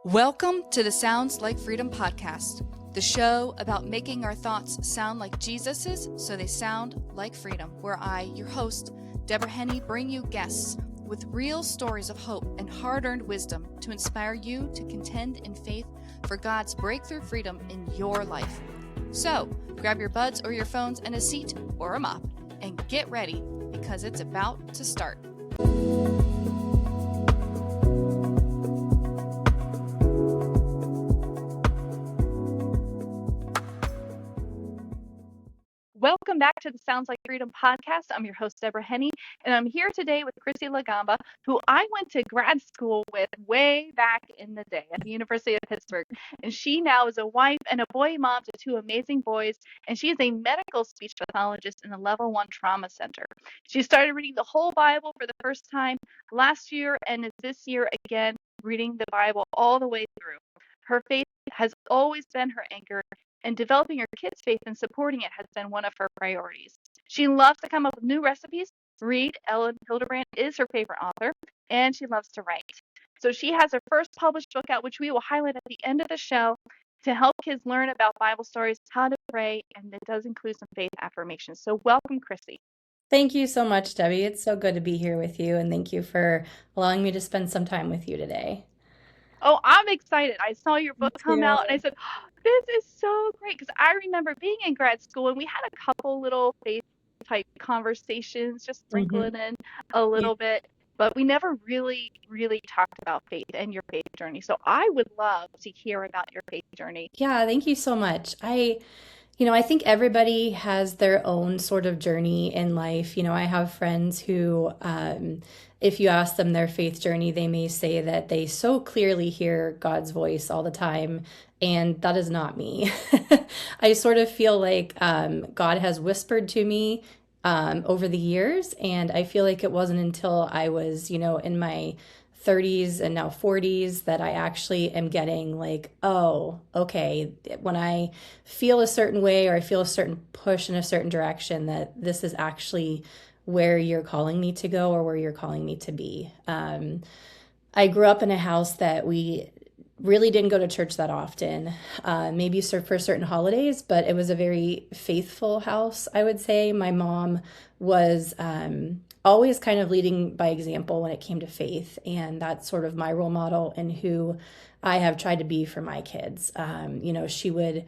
Welcome to the Sounds Like Freedom podcast, the show about making our thoughts sound like Jesus's so they sound like freedom, where I, your host, Deborah Henne, bring you guests with real stories of hope and hard-earned wisdom to inspire you to contend in faith for God's breakthrough freedom in your life. So, grab your buds or your phones and a seat or a mop and get ready because it's about to start. Welcome back to the Sounds Like Freedom podcast. I'm your host, Deborah Henne, and I'm here today with Chrissy LaGamba, who I went to grad school with way back in the day at the University of Pittsburgh. And she now is a wife and a boy mom to two amazing boys, and she is a medical speech pathologist in the Level 1 Trauma Center. She started reading the whole Bible for the first time last year and is this year again reading the Bible all the way through. Her faith has always been her anchor, and developing her kids' faith and supporting it has been one of her priorities. She loves to come up with new recipes, read. Ellen Hildebrand is her favorite author, and she loves to write. So she has her first published book out, which we will highlight at the end of the show, to help kids learn about Bible stories, how to pray, and it does include some faith affirmations. So welcome, Chrissy. Thank you so much, Debbie. It's so good to be here with you, and thank you for allowing me to spend some time with you today. Oh, I'm excited. I saw your book come too. out and I said, oh, this is so great. Because I remember being in grad school and we had a couple little faith type conversations, just sprinkling in a little bit, but we never really talked about faith and your faith journey. So I would love to hear about your faith journey. Yeah, thank you so much. I think everybody has their own sort of journey in life. I have friends who, if you ask them their faith journey, they may say that they so clearly hear God's voice all the time, and that is not me. I sort of feel like God has whispered to me over the years, and I feel like it wasn't until I was, in my 30s and now 40s that I actually am getting like, oh, okay, when I feel a certain way or I feel a certain push in a certain direction, that this is actually where you're calling me to go or where you're calling me to be. I grew up in a house that we really didn't go to church that often, maybe for certain holidays, but it was a very faithful house, I would say. My mom was always kind of leading by example when it came to faith, and that's sort of my role model and who I have tried to be for my kids. She would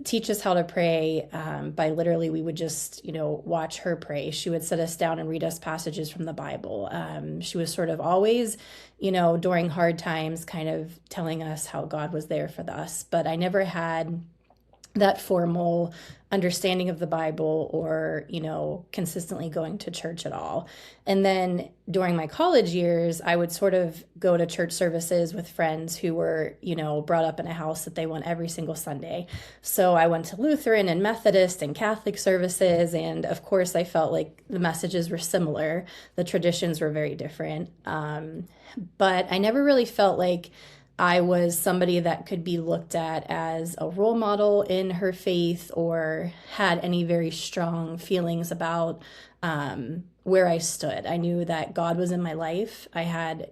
teach us how to pray by literally, we would just, watch her pray. She would sit us down and read us passages from the Bible. She was sort of always, during hard times, kind of telling us how God was there for us. But I never had that formal understanding of the Bible or, consistently going to church at all. And then during my college years, I would sort of go to church services with friends who were, brought up in a house that they went every single Sunday. So I went to Lutheran and Methodist and Catholic services. And of course, I felt like the messages were similar. The traditions were very different. But I never really felt like I was somebody that could be looked at as a role model in her faith or had any very strong feelings about where I stood. I knew that God was in my life. I had,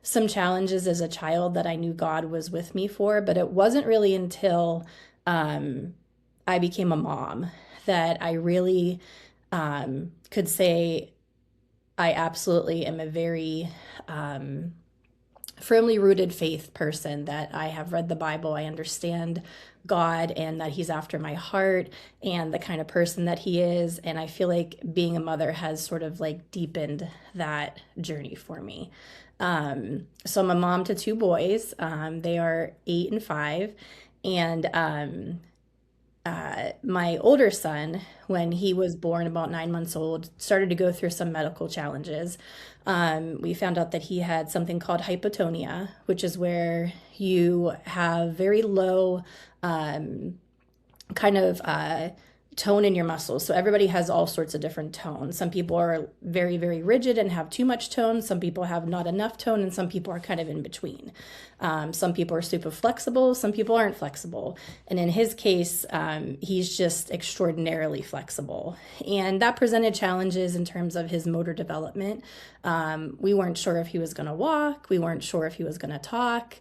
some challenges as a child that I knew God was with me for, but it wasn't really until I became a mom that I really could say I absolutely am a very firmly rooted faith person, that I have read the Bible, I understand God, and that he's after my heart and the kind of person that he is. And I feel like being a mother has sort of like deepened that journey for me. So I'm a mom to two boys. They are 8 and 5. And my older son, when he was born about 9 months old, started to go through some medical challenges. We found out that he had something called hypotonia, which is where you have very low kind of tone in your muscles. So everybody has all sorts of different tones. Some people are very, very rigid and have too much tone. Some people have not enough tone, and some people are kind of in between. Some people are super flexible. Some people aren't flexible. And in his case, he's just extraordinarily flexible. And that presented challenges in terms of his motor development. We weren't sure if he was going to walk. We weren't sure if he was going to talk.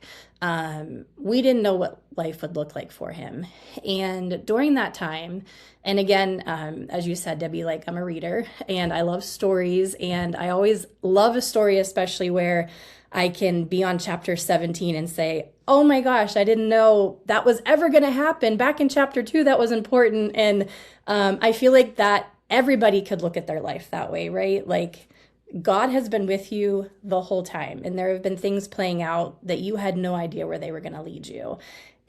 We didn't know what life would look like for him. And during that time, and again, as you said, Debbie, like I'm a reader and I love stories, and I always love a story, especially where I can be on chapter 17 and say, oh my gosh, I didn't know that was ever going to happen. Back in chapter 2, that was important. And I feel like that everybody could look at their life that way, right? Like God has been with you the whole time, and there have been things playing out that you had no idea where they were going to lead you.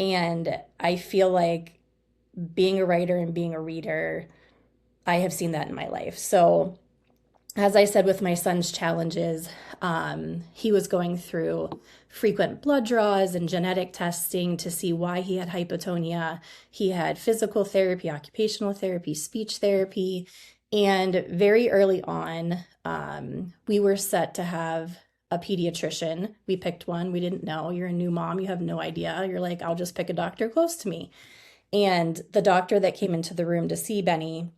And I feel like being a writer and being a reader, I have seen that in my life. So as I said, with my son's challenges, he was going through frequent blood draws and genetic testing to see why he had hypotonia. He had physical therapy, occupational therapy, speech therapy, and very early on, we were set to have a pediatrician. We picked one. We didn't know. You're a new mom. You have no idea. You're like, I'll just pick a doctor close to me. And the doctor that came into the room to see Benny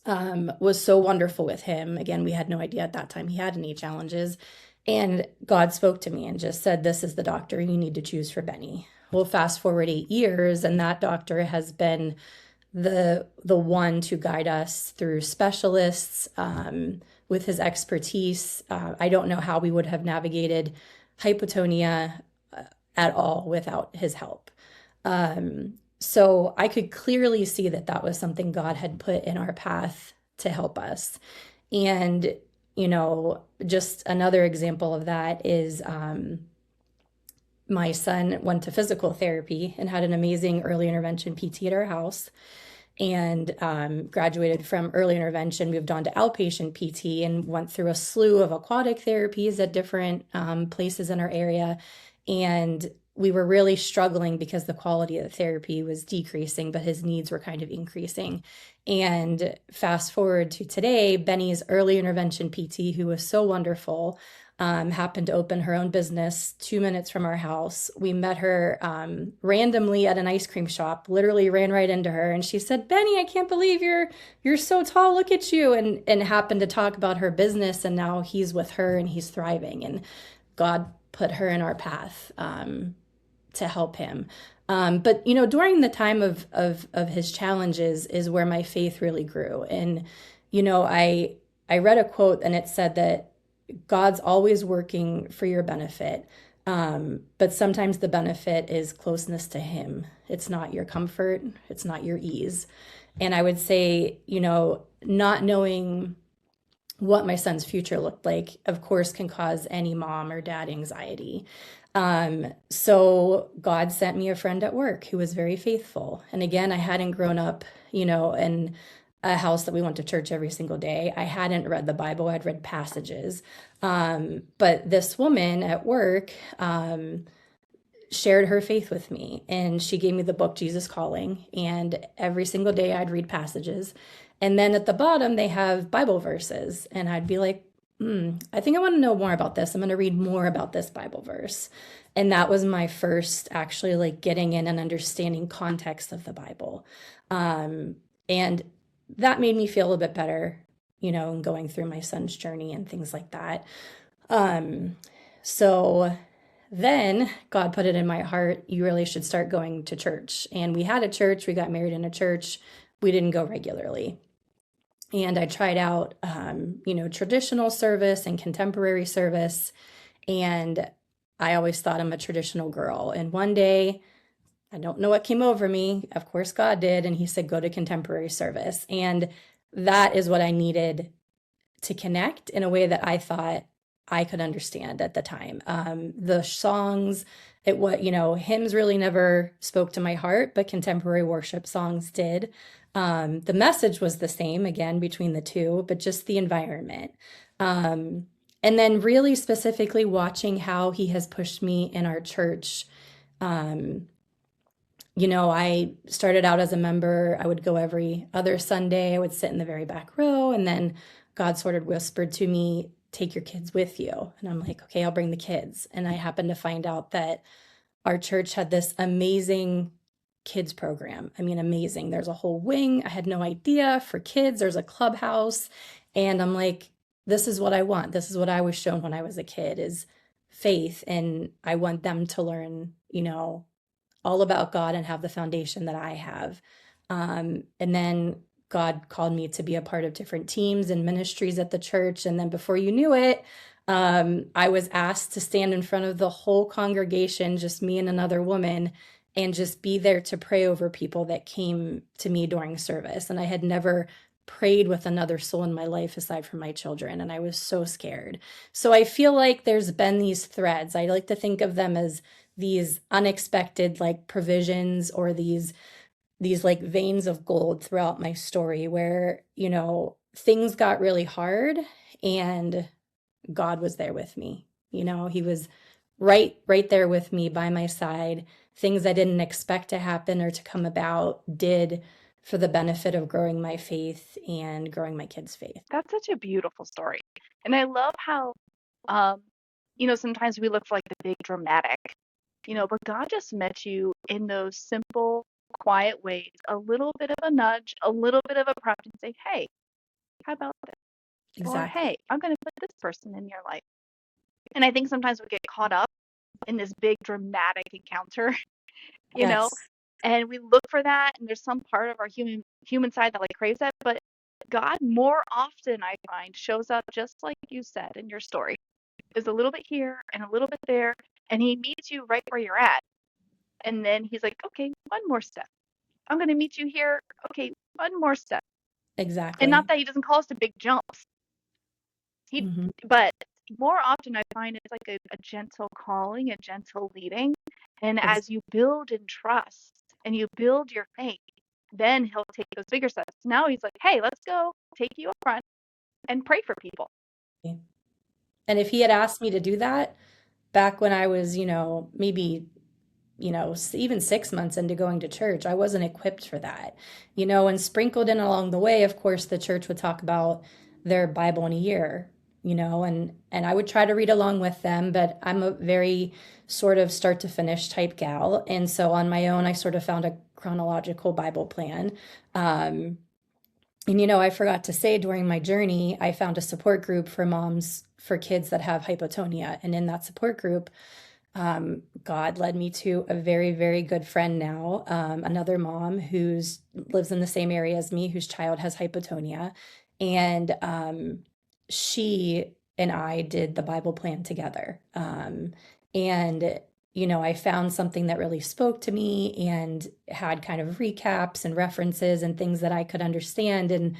was so wonderful with him. Again, we had no idea at that time he had any challenges. And God spoke to me and just said, this is the doctor you need to choose for Benny. Well, fast forward 8 years, and that doctor has been the one to guide us through specialists with his expertise. I don't know how we would have navigated hypotonia at all without his help. So I could clearly see that that was something God had put in our path to help us. And, just another example of that is my son went to physical therapy and had an amazing early intervention PT at our house, and graduated from early intervention, moved on to outpatient PT, and went through a slew of aquatic therapies at different places in our area. And we were really struggling because the quality of the therapy was decreasing, but his needs were kind of increasing. And fast forward to today, Benny's early intervention PT, who was so wonderful, happened to open her own business 2 minutes from our house. We met her randomly at an ice cream shop, literally ran right into her. And she said, Benny, I can't believe you're so tall. Look at you. And happened to talk about her business. And now he's with her and he's thriving. And God put her in our path to help him. But during the time of his challenges is where my faith really grew. And, I read a quote, and it said that God's always working for your benefit. But sometimes the benefit is closeness to him. It's not your comfort. It's not your ease. And I would say, not knowing what my son's future looked like, of course, can cause any mom or dad anxiety. So God sent me a friend at work who was very faithful. And again, I hadn't grown up, in a house that we went to church every single day. I hadn't read the Bible. I'd read passages. But this woman at work, shared her faith with me, and she gave me the book, Jesus Calling. And every single day I'd read passages. And then at the bottom, they have Bible verses. And I'd be like, I think I want to know more about this. I'm going to read more about this Bible verse. And that was my first actually like getting in and understanding context of the Bible. And that made me feel a little bit better, going through my son's journey and things like that. So then God put it in my heart, you really should start going to church. And we had a church, we got married in a church. We didn't go regularly. And I tried out, traditional service and contemporary service. And I always thought I'm a traditional girl. And one day, I don't know what came over me. Of course, God did. And he said, go to contemporary service. And that is what I needed to connect in a way that I thought I could understand at the time. The songs, hymns really never spoke to my heart, but contemporary worship songs did. The message was the same, again, between the two, but just the environment. And then really specifically watching how he has pushed me in our church, I started out as a member. I would go every other Sunday. I would sit in the very back row. And then God sort of whispered to me, take your kids with you. And I'm like, okay, I'll bring the kids. And I happened to find out that our church had this amazing kids program. I mean, amazing. There's a whole wing. I had no idea for kids. There's a clubhouse. And I'm like, this is what I want. This is what I was shown when I was a kid is faith. And I want them to learn, all about God and have the foundation that I have. And then God called me to be a part of different teams and ministries at the church. And then before you knew it, I was asked to stand in front of the whole congregation, just me and another woman, and just be there to pray over people that came to me during service. And I had never prayed with another soul in my life aside from my children. And I was so scared. So I feel like there's been these threads. I like to think of them as these unexpected like provisions or these like veins of gold throughout my story where, things got really hard and God was there with me. He was right there with me by my side. Things I didn't expect to happen or to come about did for the benefit of growing my faith and growing my kids' faith. That's such a beautiful story. And I love how, um, sometimes we look for like the big dramatic, but God just met you in those simple, quiet ways, a little bit of a nudge, a little bit of a prompt and say, hey, how about this? Or, Exactly. hey, I'm going to put this person in your life. And I think sometimes we get caught up in this big dramatic encounter, you know, Yes. and we look for that. And there's some part of our human side that like craves that. But God more often, I find, shows up just like you said in your story, is a little bit here and a little bit there. And he meets you right where you're at. And then he's like, okay, one more step. I'm going to meet you here. Okay, one more step. And not Exactly. that he doesn't call us to big jumps. He, Hmm. but more often I find it's like a gentle calling, a gentle leading. And as you build in trust and you build your faith, then he'll take those bigger steps. Now he's like, hey, let's go take you up front and pray for people. Exactly. And if he had asked me to do that back when I was, maybe even 6 months into going to church, I wasn't equipped for that. And sprinkled in along the way, of course, the church would talk about their Bible in a year, and I would try to read along with them, but I'm a very sort of start to finish type gal. And so on my own, I sort of found a chronological Bible plan. Um, and I forgot to say during my journey, I found a support group for moms for kids that have hypotonia. And in that support group, God led me to a very, very good friend now, another mom who's lives in the same area as me, whose child has hypotonia, and she and I did the Bible plan together. And I found something that really spoke to me and had kind of recaps and references and things that I could understand. And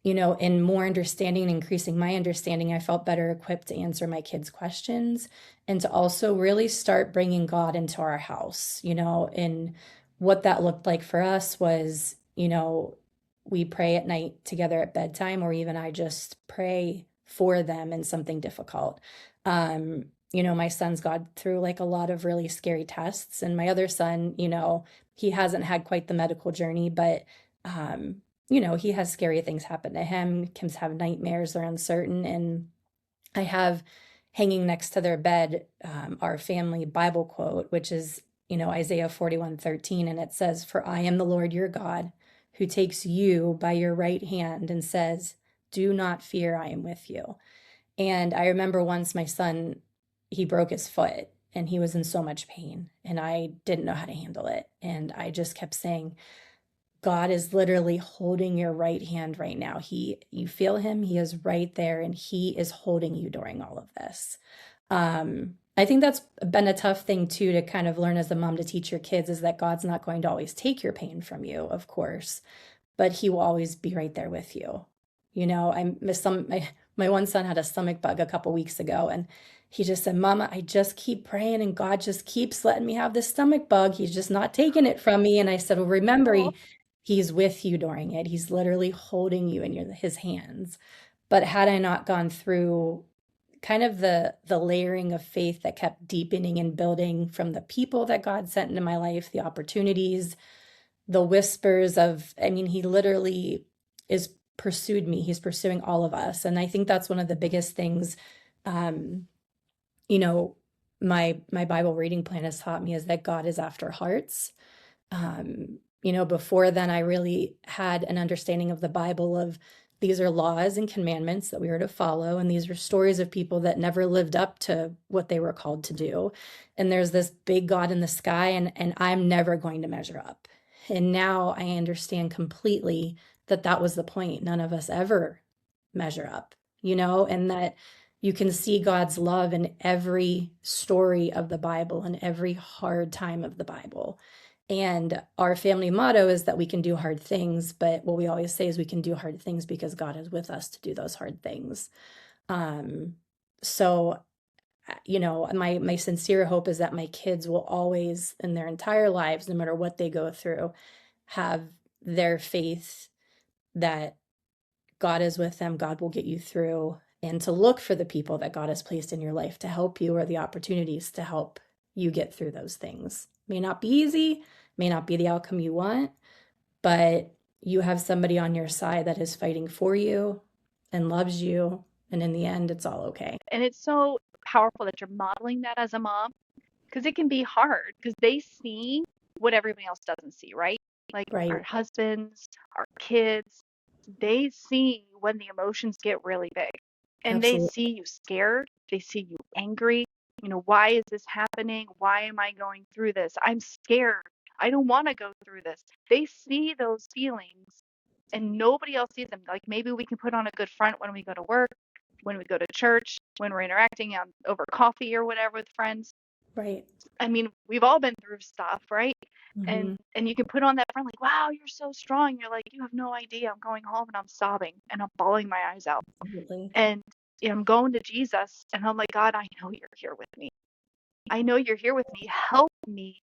in more understanding and increasing my understanding, I felt better equipped to answer my kids' questions and to also really start bringing God into our house, and what that looked like for us was, we pray at night together at bedtime, or even I just pray for them in something difficult. My son's gone through like a lot of really scary tests, and my other son, he hasn't had quite the medical journey, but he has scary things happen to him. Kims have nightmares, they're uncertain. And I have hanging next to their bed our family Bible quote, which is, Isaiah 41:13. And it says, "For I am the Lord your God, who takes you by your right hand and says, 'Do not fear, I am with you.'" And I remember once my son, he broke his foot and he was in so much pain and I didn't know how to handle it. And I just kept saying, God is literally holding your right hand right now. You feel him, he is right there, and he is holding you during all of this. I think that's been a tough thing too to kind of learn as a mom to teach your kids is that God's not going to always take your pain from you, of course, but he will always be right there with you. I miss my one son had a stomach bug a couple weeks ago, and he just said, "Mama, I just keep praying and God just keeps letting me have this stomach bug. He's just not taking it from me." And I said, "Well, remember, Oh, he's with you during it. He's literally holding you in his hands." But had I not gone through kind of the layering of faith that kept deepening and building from the people that God sent into my life, the opportunities, the whispers of, I mean, he literally is pursued me. He's pursuing all of us. And I think that's one of the biggest things, um, you know, my Bible reading plan has taught me is that God is after hearts. Before then, I really had an understanding of the Bible of these are laws and commandments that we are to follow, and these are stories of people that never lived up to what they were called to do. And there's this big God in the sky, and I'm never going to measure up. And now I understand completely that that was the point. None of us ever measure up, and that you can see God's love in every story of the Bible and every hard time of the Bible. And our family motto is that we can do hard things, but what we always say is we can do hard things because God is with us to do those hard things. So, my sincere hope is that my kids will always, in their entire lives, no matter what they go through, have their faith that God is with them, God will get you through, and to look for the people that God has placed in your life to help you or the opportunities to help you get through those things. May not be easy, may not be the outcome you want, but you have somebody on your side that is fighting for you and loves you. And in the end, it's all okay. And it's so powerful that you're modeling that as a mom, because it can be hard because they see what everybody else doesn't see, right? Like our Right. husbands, our kids, they see when the emotions get really big and they Absolutely. see you scared. They see you angry. Why is this happening? Why am I going through this? I'm scared. I don't want to go through this. They see those feelings and nobody else sees them. Like maybe we can put on a good front when we go to work, when we go to church, when we're interacting over coffee or whatever with friends. Right. I mean, we've all been through stuff, right? And Mm-hmm. and you can put on that front like, wow, you're so strong. You're like, you have no idea. I'm going home and I'm sobbing and I'm bawling my eyes out. Absolutely. And I'm going to Jesus and I'm like, God, I know you're here with me. I know you're here with me. Help me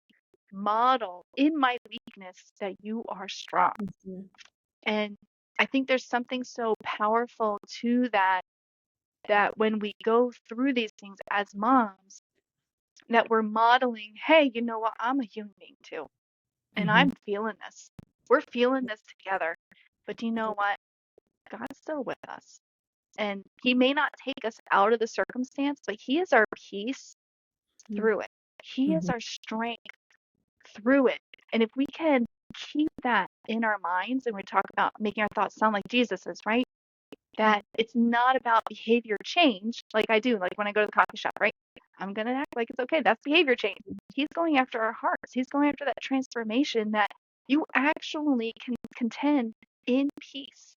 model in my weakness that you are strong. Mm-hmm. And I think there's something so powerful to that when we go through these things as moms, that we're modeling, hey, you know what? I'm a human being too. And Mm-hmm. I'm feeling this. We're feeling this together. But you know what? God's still with us. And he may not take us out of the circumstance, but he is our peace through it. He is Mm-hmm. our strength through it. And if we can keep that in our minds, and we talk about making our thoughts sound like Jesus's, right? That it's not about behavior change like I do, like when I go to the coffee shop, right? I'm going to act like it's okay. That's behavior change. He's going after our hearts. He's going after that transformation that you actually can contend in peace,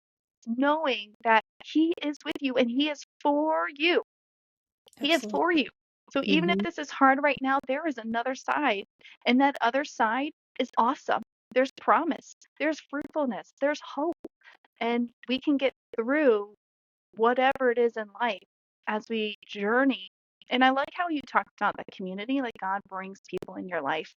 knowing that he is with you and he is for you. He is for Absolutely. you. So even if Mm-hmm. this is hard right now, there is another side. And that other side is awesome. There's promise, there's fruitfulness, there's hope. And we can get through whatever it is in life as we journey. And I like how you talked about the community, like God brings people in your life.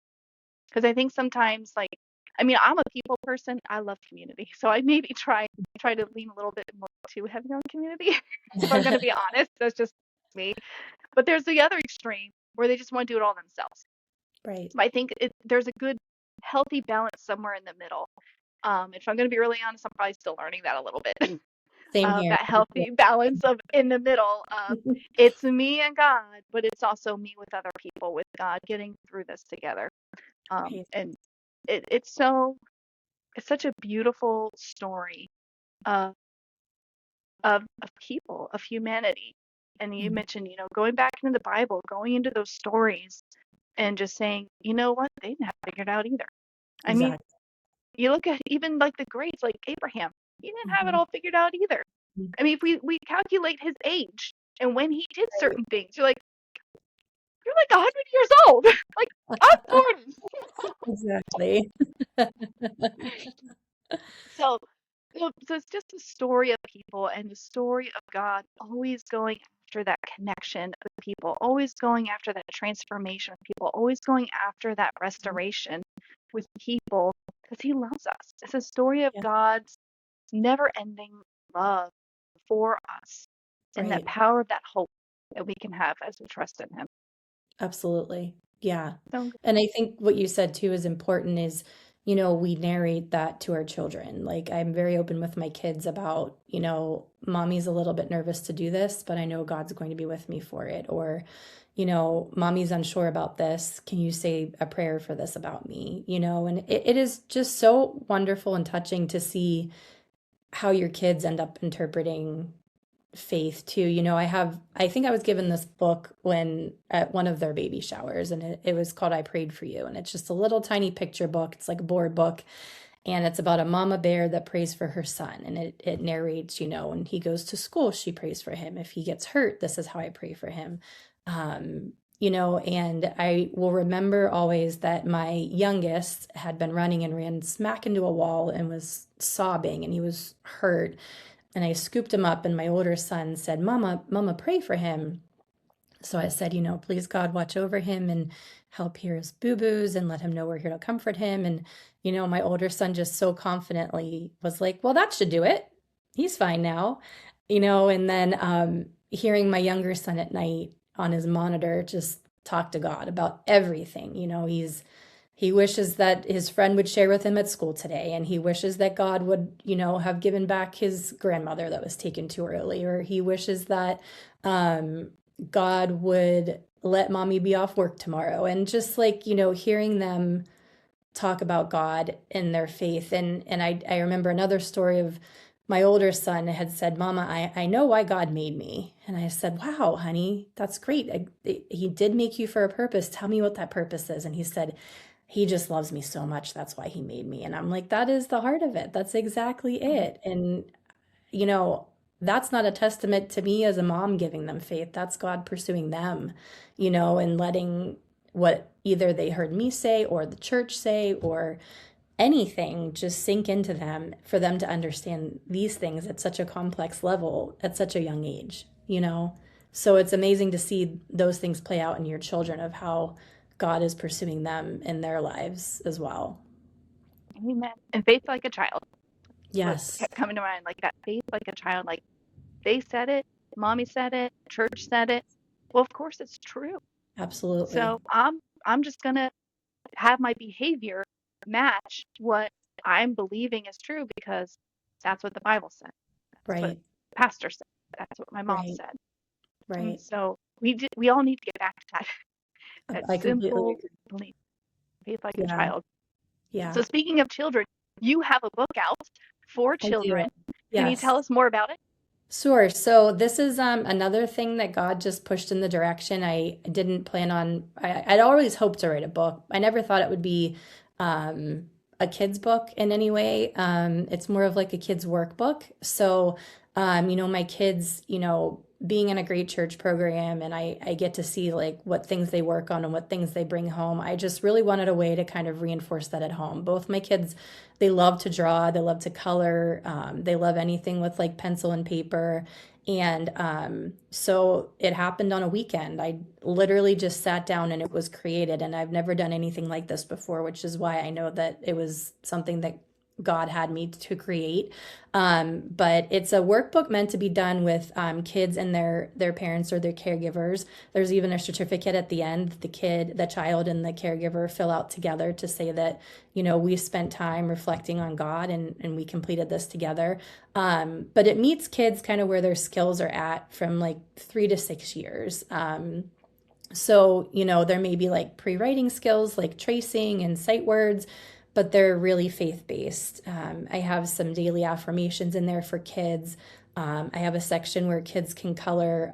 Because I think sometimes, like, I mean, I'm a people person. I love community. So I maybe try to lean a little bit more too heavy on community. If I'm going to be honest, that's just me. But there's the other extreme where they just want to do it all themselves. Right. But I think there's a good, healthy balance somewhere in the middle. If I'm going to be really honest, I'm probably still learning that a little bit. Same here. That healthy balance of in the middle of it's me and God, but it's also me with other people, with God, getting through this together. Right. And it's such a beautiful story of of people, of humanity. And you Mm-hmm. mentioned, going back into the Bible, going into those stories and just saying, you know what, they didn't have it figured out either. I mean, Exactly. you look at even like the greats, like Abraham, he didn't have it Mm-hmm. all figured out either. I mean, if we calculate his age and when he did certain things, you're like 100 years old. Like I'm 40. Exactly. So, so it's just a story of people and the story of God always going after that connection of people, always going after that transformation of people, always going after that restoration with people because he loves us. It's a story of Yeah. God's never ending love for us and that Right. power of that hope. that we can have as we trust in him. Absolutely. Yeah. So And I think what you said too is important is, we narrate that to our children. Like I'm very open with my kids about, mommy's a little bit nervous to do this, but I know God's going to be with me for it. Or, mommy's unsure about this. Can you say a prayer for this about me? And it is just so wonderful and touching to see how your kids end up interpreting faith too. I think I was given this book when at one of their baby showers, and it was called I Prayed for You. And it's just a little tiny picture book. It's like a board book. And it's about a mama bear that prays for her son. And it narrates, when he goes to school, she prays for him. If he gets hurt, this is how I pray for him. And I will remember always that my youngest had been running and ran smack into a wall and was sobbing and he was hurt. And I scooped him up, and my older son said, Mama, pray for him. So I said, please God, watch over him and help hear his boo-boos and let him know we're here to comfort him. And, my older son just so confidently was like, well, that should do it. He's fine now, and then hearing my younger son at night on his monitor just talk to God about everything. He wishes that his friend would share with him at school today, and he wishes that God would, have given back his grandmother that was taken too early, or he wishes that God would let mommy be off work tomorrow. And just like, hearing them talk about God and their faith. And I remember another story of my older son had said, Mama, I know why God made me. And I said, wow, honey, that's great. He did make you for a purpose. Tell me what that purpose is. And he said, he just loves me so much. That's why he made me. And I'm like, that is the heart of it. That's exactly it. And, that's not a testament to me as a mom giving them faith. That's God pursuing them, and letting what either they heard me say or the church say or anything just sink into them for them to understand these things at such a complex level at such a young age. So it's amazing to see those things play out in your children of how God is pursuing them in their lives as well. amen. And faith like a child. What Yes, kept coming to mind, like that faith like a child, like they said it, mommy said it, church said it. Well, of course it's true. absolutely. So I'm just gonna have my behavior match what I'm believing is true because that's what the Bible said. That's what Right, the pastor said. That's what my mom right, said. And right. so we all need to get back to that that I completely simple agree. belief, faith like a Yeah, child. yeah, So speaking of children, you have a book out for I do. children. Can you Yes. tell us more about it? Sure. So this is another thing that God just pushed in the direction I didn't plan on. I'd always hoped to write a book. I never thought it would be a kid's book in any way. It's more of like a kid's workbook. So, my kids, being in a great church program, and I get to see like what things they work on and what things they bring home. I just really wanted a way to kind of reinforce that at home. Both my kids, they love to draw, they love to color, they love anything with like pencil and paper. And so it happened on a weekend. I literally just sat down and it was created. And I've never done anything like this before, which is why I know that it was something that God had me to create. But it's a workbook meant to be done with kids and their parents or their caregivers. There's even a certificate at the end the child, and the caregiver fill out together to say that, we spent time reflecting on God and we completed this together. But it meets kids kind of where their skills are at from like 3 to 6 years. So, there may be like pre-writing skills like tracing and sight words, but they're really faith-based. I have some daily affirmations in there for kids. I have a section where kids can color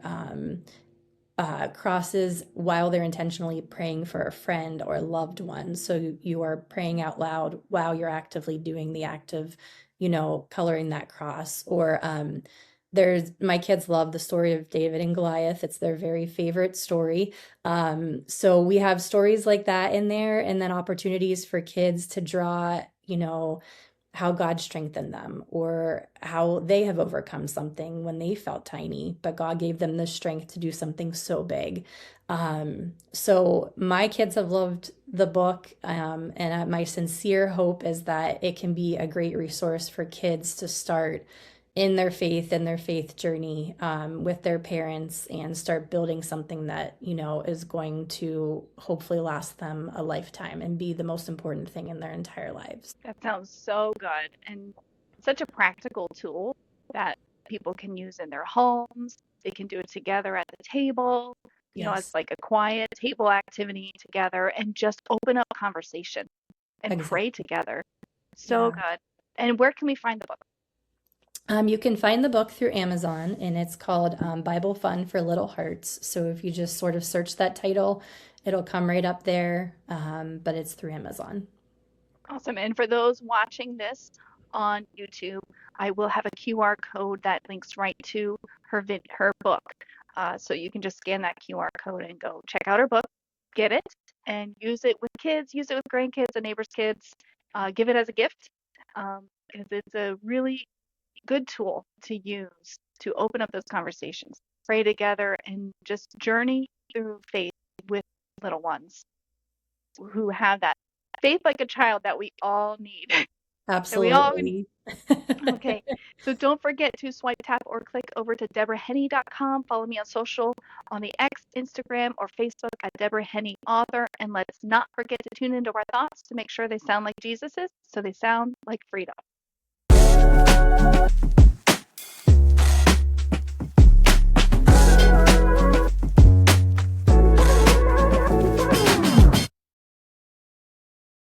crosses while they're intentionally praying for a friend or a loved one. So you are praying out loud while you're actively doing the act of, coloring that cross. Or there's my kids love the story of David and Goliath. It's their very favorite story. So we have stories like that in there, and then opportunities for kids to draw, how God strengthened them or how they have overcome something when they felt tiny, but God gave them the strength to do something so big. So my kids have loved the book, and my sincere hope is that it can be a great resource for kids to start, in their faith and their faith journey with their parents and start building something that, is going to hopefully last them a lifetime and be the most important thing in their entire lives. That sounds so good and such a practical tool that people can use in their homes. They can do it together at the table. It's Yes, like a quiet table activity together and just open up conversation and pray exactly. together. So Yeah. good. And where can we find the book? You can find the book through Amazon, and it's called Bible Fun for Little Hearts. So if you just sort of search that title, it'll come right up there, but it's through Amazon. Awesome. And for those watching this on YouTube, I will have a QR code that links right to her book. So you can just scan that QR code and go check out her book, get it, and use it with kids, use it with grandkids and neighbors' kids. Give it as a gift, because it's a really good tool to use to open up those conversations, pray together, and just journey through faith with little ones who have that faith like a child that we all need. That we all need. Absolutely. Okay. So don't forget to swipe, tap, or click over to DeborahHenne.com. Follow me on social on the X, Instagram, or Facebook at Deborah Henne Author. And let's not forget to tune into our thoughts to make sure they sound like Jesus's, so they sound like freedom.